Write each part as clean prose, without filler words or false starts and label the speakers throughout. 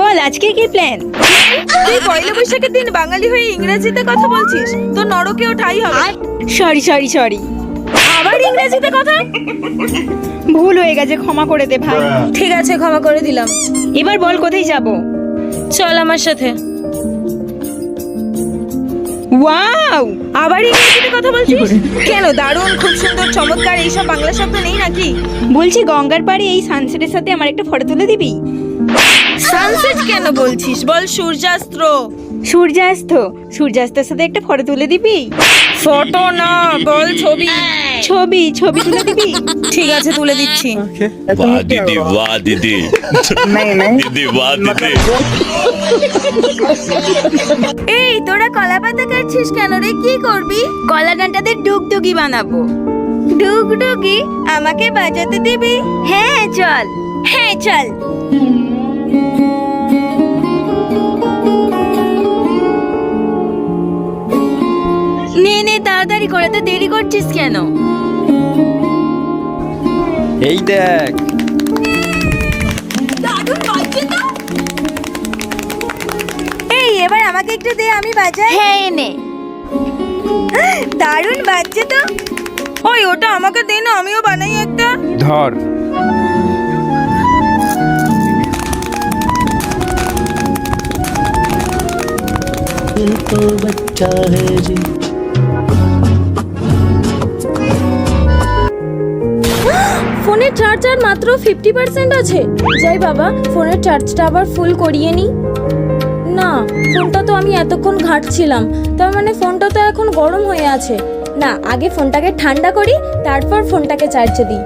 Speaker 1: বল আজকে কি প্ল্যান?
Speaker 2: তুই পয়লা বৈশাখের দিন বাঙালি হয়ে ইংরেজিতে কথা বলছিস, তো নরকেও ঠাই হবে।
Speaker 1: সরি
Speaker 2: আবার ইংরেজিতে কথা?
Speaker 1: ভুল হয়ে গেছে, ক্ষমা করে দে ভাই।
Speaker 2: ঠিক আছে, ক্ষমা করে দিলাম।
Speaker 1: এবার বল কোথায় যাব?
Speaker 2: চল আমার সাথে।
Speaker 1: ওয়াও,
Speaker 2: আবার ইংরেজিতে কথা বলছিস কেন? দারুণ, খুব সুন্দর, চমৎকার, এইসব বাংলা শব্দ নেই নাকি?
Speaker 1: বলছি গঙ্গার পাড়ে এই সানসেটের সাথে আমার একটা ফটো তুলে দিবি?
Speaker 2: সানসেট কেন বলছিস? বল সূর্যাস্ত।
Speaker 1: সূর্যাস্তের সাথে একটা ফটো তুলে দিবি?
Speaker 2: ফটো না, বল ছবি।
Speaker 1: ছবি তুলে দিবি?
Speaker 2: ঠিক আছে, তুলে দিচ্ছি।
Speaker 3: वाह दीदी वाह दीदी दीदी वाह दीदी।
Speaker 2: এই তোরা কলা পাতা কাটছিস কেন রে? কি করবি?
Speaker 1: কলা ডাঁটাতে ডুগডুগি বানাবো।
Speaker 2: ডুগডুগি? আমাকে বাজাতে দিবি?
Speaker 1: হ্যাঁ চল। নে তাড়াতাড়ি করে, তো দেরি করছিস কেন?
Speaker 4: এই দেখ,
Speaker 2: এই এবার আমাকে একটু দে, আমি বাজাই।
Speaker 1: হ্যাঁ এনে।
Speaker 2: দারুণ বাজছে তো। ওই ওটা আমাকে দে না, আমিও বানাই একটা।
Speaker 4: ধর।
Speaker 5: तो बच्चा है जी।
Speaker 6: ফোনের চার্জার মাত্র 50% আছে। যাই বাবা, ফোনের চার্জটা আবার ফুল করিয়ে নি। না, ফোনটা তো আমি এতক্ষণ ঘাঁটছিলাম, তার মানে ফোনটা তো এখন গরম হয়ে আছে। না, আগে ফোনটাকে ঠান্ডা করি, তারপর ফোনটাকে চার্জে দিই।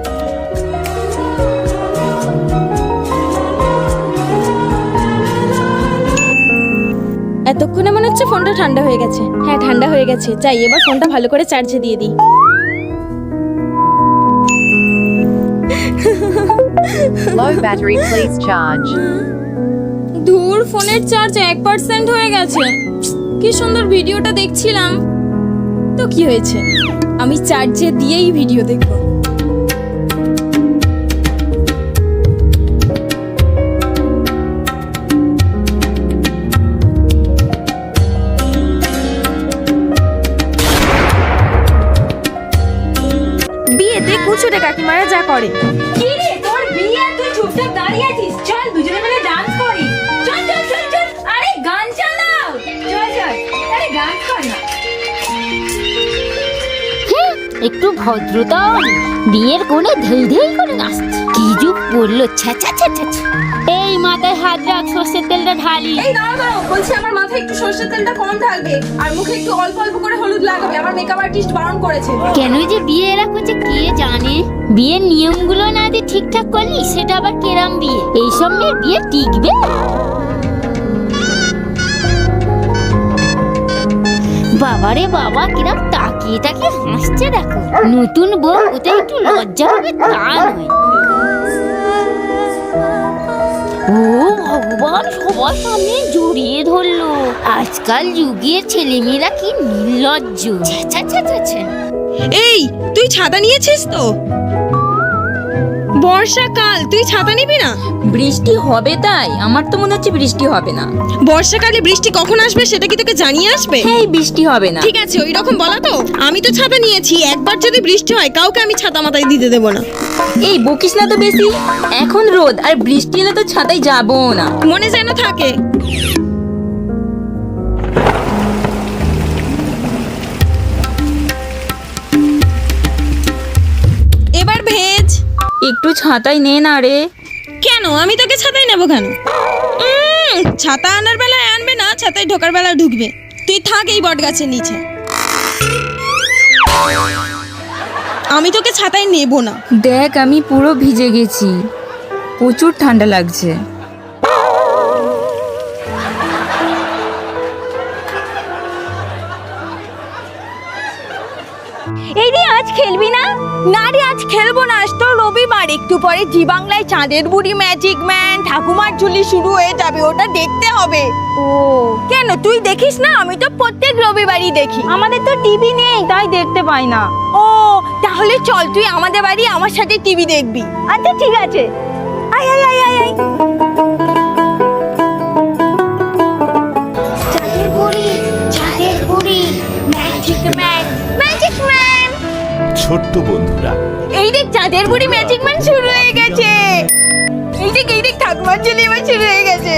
Speaker 6: এতক্ষণে মনে হচ্ছে ফোনটা ঠান্ডা হয়ে গেছে। হ্যাঁ, ঠান্ডা হয়ে গেছে। যাই এবার ফোনটা ভালো করে চার্জে দিয়ে দিই।
Speaker 7: Low battery, please charge.
Speaker 6: ধুর, ফোনের চার্জ 1% হয়ে গেছে। কি সুন্দর ভিডিওটা দেখছিলাম, তো কি হয়েছে, আমি চার্জে দিয়েই ভিডিও দেখব।
Speaker 2: বিয়েতে কুচুরে কাকিমারা যা করে।
Speaker 1: কি রে তোর বিয়ে, তুই চুপচাপ দাঁড়িয়ে আছিস? চল দুজনে মিলে ডান্স করি। চল। আরে গান চালাও। চল। আরে গান কর না।
Speaker 8: একটু ভদ্রতা, বিয়ের কোণে ধেই ধেই করে নাচছে। কি যুগ পড়লো, ছ্যাঁচা। এই মাথায় হাত রাখ, সর্ষের তেলটা ঢালি।
Speaker 6: এই দাঁড়াও, বলছি আমার মাথায় একটু সরষের তেলটা কম ঢালবে, আর মুখে একটু অল্প অল্প করে হলুদ লাগাবে। আমার মেকআপ আর্টিস্ট বারণ করেছে।
Speaker 8: কেন যে বিয়ে এরা করছে কে জানে। বিয়ের নিয়মগুলো না দিয়ে ঠিকঠাক করলি, সেটা আবার কেরাম বিয়ে? এইসব মেয়ের বিয়ে টিকবে? বাবারে বাবা, কিরম তাকিয়ে হাসছে দেখো। নতুন বউ, ওতে একটু লজ্জা হবে তা নয়। ও ভগবান, সবার সামনে জড়িয়ে ধরলো। আজকাল যুগের ছেলেমেয়েরা কি নির্লজ্জ। ছ্যাঁচা।
Speaker 2: এই তুই ছাতা নিয়েছিস তো? বর্ষাকাল, তুই ছাতা নিবি না?
Speaker 1: বৃষ্টি হবে তাই? আমার তো মনে হচ্ছে বৃষ্টি হবে না।
Speaker 2: বর্ষাকালে বৃষ্টি কখন আসবে সেটা কি তোকে জানিয়ে আসবে?
Speaker 1: এই বৃষ্টি হবে না।
Speaker 2: ঠিক আছে, ওই রকম বলা তো। আমি তো ছাতা নিয়েছি, একবার যদি বৃষ্টি হয় কাউকে আমি ছাতা মাথায় দিতে দেবো না।
Speaker 1: এই বকিস না তো বেশি। এখন রোদ, আর বৃষ্টি এলে তো ছাতায় যাবো না।
Speaker 2: মনে যেন থাকে। এবার ভেজ।
Speaker 1: একটু ছাতাই নে না রে।
Speaker 2: কেন? আমি তোকে ছাতায় নেবো কেন? ছাতা আনার বেলায় আনবে না, ছাতায় ঢোকার বেলায় ঢুকবে। তুই থাক এই বট গাছের নিচে, আমি তোকে ছাতায় নেবো না।
Speaker 1: দেখ, আমি পুরো ভিজে গেছি, প্রচুর ঠান্ডা লাগছে।
Speaker 2: এই রে, আজ খেলবি না? না রে, আজ খেলবো না, আজ তো রবিবার। একটু পরে জি বাংলায় চাঁদের বুড়ি, ম্যাজিক ম্যান, ঠাকুমার ঝুলি শুরু হয়ে যাবে, ওটা দেখতে হবে। ও কেন, তুই দেখিস না? আমি তো প্রত্যেক রবিবারই দেখি।
Speaker 1: আমাদের তো টিভি নেই, তাই দেখতে পাই না।
Speaker 2: ও তাহলে চল, তুই আমাদের বাড়ি আমার সাথে টিভি দেখবি।
Speaker 1: আচ্ছা ঠিক আছে।
Speaker 2: আয় আয় আয় আয় আয়।
Speaker 3: তো বন্ধুরা,
Speaker 2: এই দেখ চাঁদের বুড়ি ম্যাজিক ম্যান শুরু হয়ে গেছে। এই দেখ ঠাকুমার ঝুলি এবার শুরু হয়ে গেছে।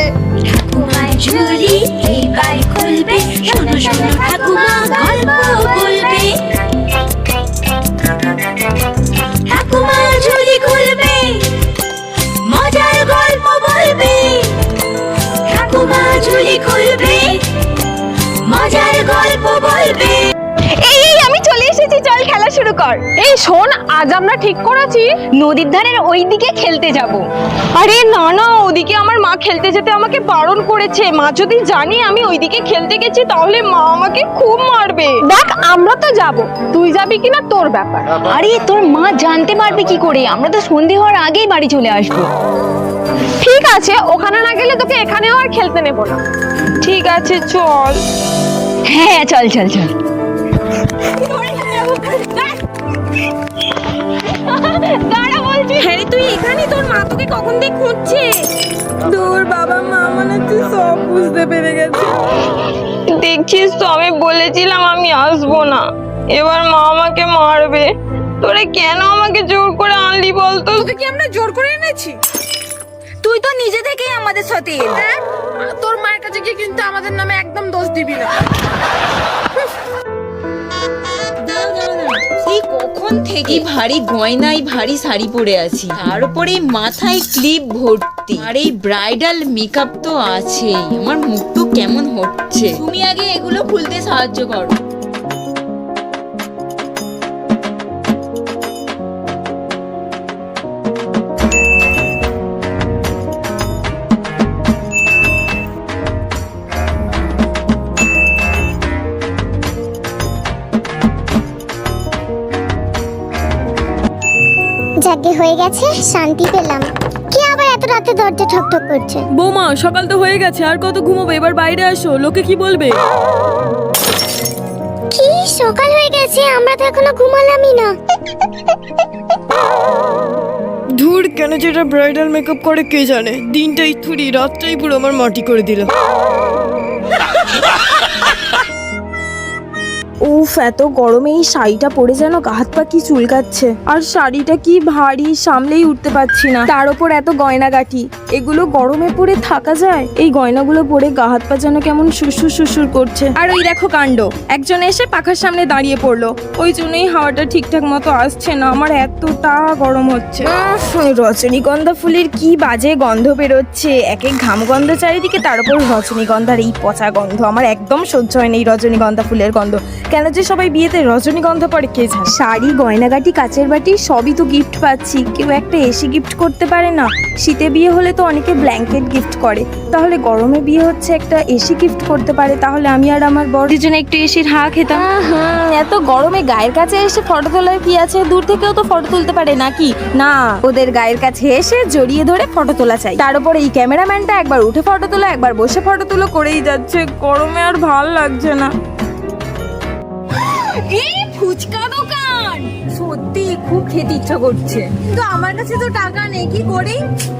Speaker 1: ঠাকুমার ঝুলি এইবার খুলবে, শোনো শোনো ঠাকুমা গল্প বলবে। ঠাকুমা ঝুলি খুলবে, মজার গল্প বলবে। ঠাকুমা ঝুলি খুলবে, মজার গল্প বলবে।
Speaker 2: এই আমি চলে এসেছি, চল খেলা শুরু কর। এই শোন, আজ আমরা ঠিক করেছি নদীর ধারের ওই দিকে খেলতে যাব। আরে না না, ওদিকে আমার মা খেলতে যেতে আমাকে বারণ করেছে। মা যদি জানি আমি ওইদিকে খেলতে গেছি তাহলে মা আমাকে খুব মারবে। দেখ আমরা তো যাব, তুই যাবি কিনা তোর ব্যাপার। আরে তোর মা জানতে পারবে কি করে? আমরা তো সন্ধে হওয়ার আগেই বাড়ি চলে আসবো। ঠিক আছে, ওখানে না গেলে তোকে এখানেও আর খেলতে নেব না। ঠিক আছে চল। হ্যাঁ চল চল চল। দাঁড়া বলছি। হ্যাঁ তুই এখানে, তোর মা তোকে কখন দিয়ে খুঁজছে। দূর বাবা, মা মানে তুই সব বুঝতে পেরে গেছে। দেখছিস তো, আমি বলেছিলাম আমি আসবো না, এবার মা আমাকে মারবে। তোরা কেন আমাকে জোর করে আনলি বলতো? তোকে কি আমরা জোর করে এনেছি? তুই তো নিজে থেকেই আমাদের সাথে এলি। তোর মায়ের কাছে গিয়ে কিন্তু আমাদের নামে একদম দোষ দিবি না।
Speaker 9: এই কখন থেকে ভারী গয়নায় ভারী শাড়ি পরে আছি, তার উপরে মাথায় ক্লিপ ভর্তি, আর এই ব্রাইডাল মেকআপ তো আছেই। আমার মুখ তো কেমন হচ্ছে। তুমি আগে এগুলো খুলতে সাহায্য করো।
Speaker 10: যাকে হয়ে গেছে, শান্তি পেলাম। কি আবার এত রাতে দরজা ঠকঠক করছে?
Speaker 6: বৌমা সকাল তো হয়ে গেছে, আর কত ঘুমোবে? এবার বাইরে আসো, লোকে কি বলবে?
Speaker 10: কি সকাল হয়ে গেছে, আমরা তো এখনো ঘুমালামই না।
Speaker 2: ধুর, কেন যেটা ব্রাইডাল মেকআপ করে কে জানে। দিনটাই থুড়ি, রাতটাই পুরো আমার মাটি করে দিল।
Speaker 6: উফ, এত গরমে এই শাড়িটা পরে যেন গা হাত পা কি চুলকাচ্ছে। আর শাড়িটা কি ভারী, সামলেই উঠতে পারছি না। তার উপর এত গয়নাগাটি, এগুলো গরমে পরে থাকা যায়? এই গয়নাগুলো পরে গা হাত পা যেন কেমন সুসুর সুসুর করছে। আর ওই দেখো কাণ্ড, একজন এসে পাখার সামনে দাঁড়িয়ে পড়লো। ওই জন্যই হাওয়াটা ঠিকঠাক মতো আসছে না, আমার এতটা গরম হচ্ছে। রজনীগন্ধা ফুলের কি বাজে গন্ধ বেরোচ্ছে, এক এক ঘাম গন্ধ চারিদিকে, তার উপর রজনীগন্ধার এই পচা গন্ধ। আমার একদম সহ্য হয় না এই রজনীগন্ধা ফুলের গন্ধ। কেন যে সবাই বিয়েতে রজনীগন্ধা পরে কে জানে। শাড়ি, গয়নাগাটি, কাচের বাটি সবই তো গিফট পাচ্ছি, কেউ একটা এসি গিফট করতে পারে না? শীতে বিয়ে হলে তো অনেকে ব্ল্যাঙ্কেট গিফট করে, তাহলে গরমে বিয়ে হচ্ছে একটা এসি গিফট করতে পারে, তাহলে আমি আর আমার বর দুজনে একটু এসির হাওয়া খেতাম। এত গরমে গায়ের কাছে এসে ফটো তোলার কি আছে? দূর থেকেও তো ফটো তুলতে পারে নাকি? না, ওদের গায়ের কাছে এসে জড়িয়ে ধরে ফটো তোলা চাই। তার উপর এই ক্যামেরাম্যানটা একবার উঠে ফটো তোলা, একবার বসে ফটো তুলো করেই যাচ্ছে। গরমে আর ভাল লাগছে না। এই ফুচকা দোকান, সত্যি খুব খেতে ইচ্ছা করছে, কিন্তু আমার কাছে তো টাকা নেই। কি করি?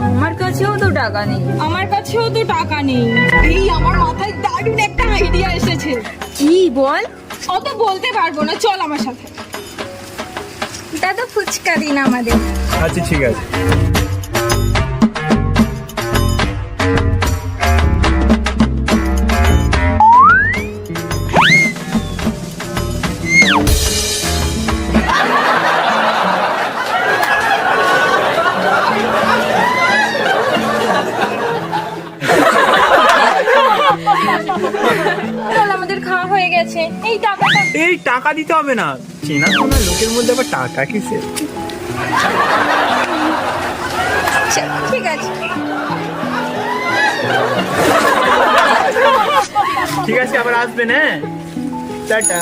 Speaker 6: আমার কাছেও তো টাকা নেই। আমার কাছেও তো টাকা নেই। এই আমার মাথায় দারুণ একটা আইডিয়া এসেছে। কি বল? অত বলতে পারবো না, চল আমার সাথে। দাদা ফুচকা দিন আমাদের।
Speaker 4: আচ্ছা ঠিক আছে।
Speaker 6: আমাদের খাওয়া হয়ে গেছে। এই টাকাটা।
Speaker 4: এই টাকা দিতে হবে না, চেনা শোনা লোকের মধ্যে আবার টাকা কিসে?
Speaker 6: ঠিক আছে
Speaker 4: ঠিক আছে, আবার আসবেন। হ্যাঁ, টাটা।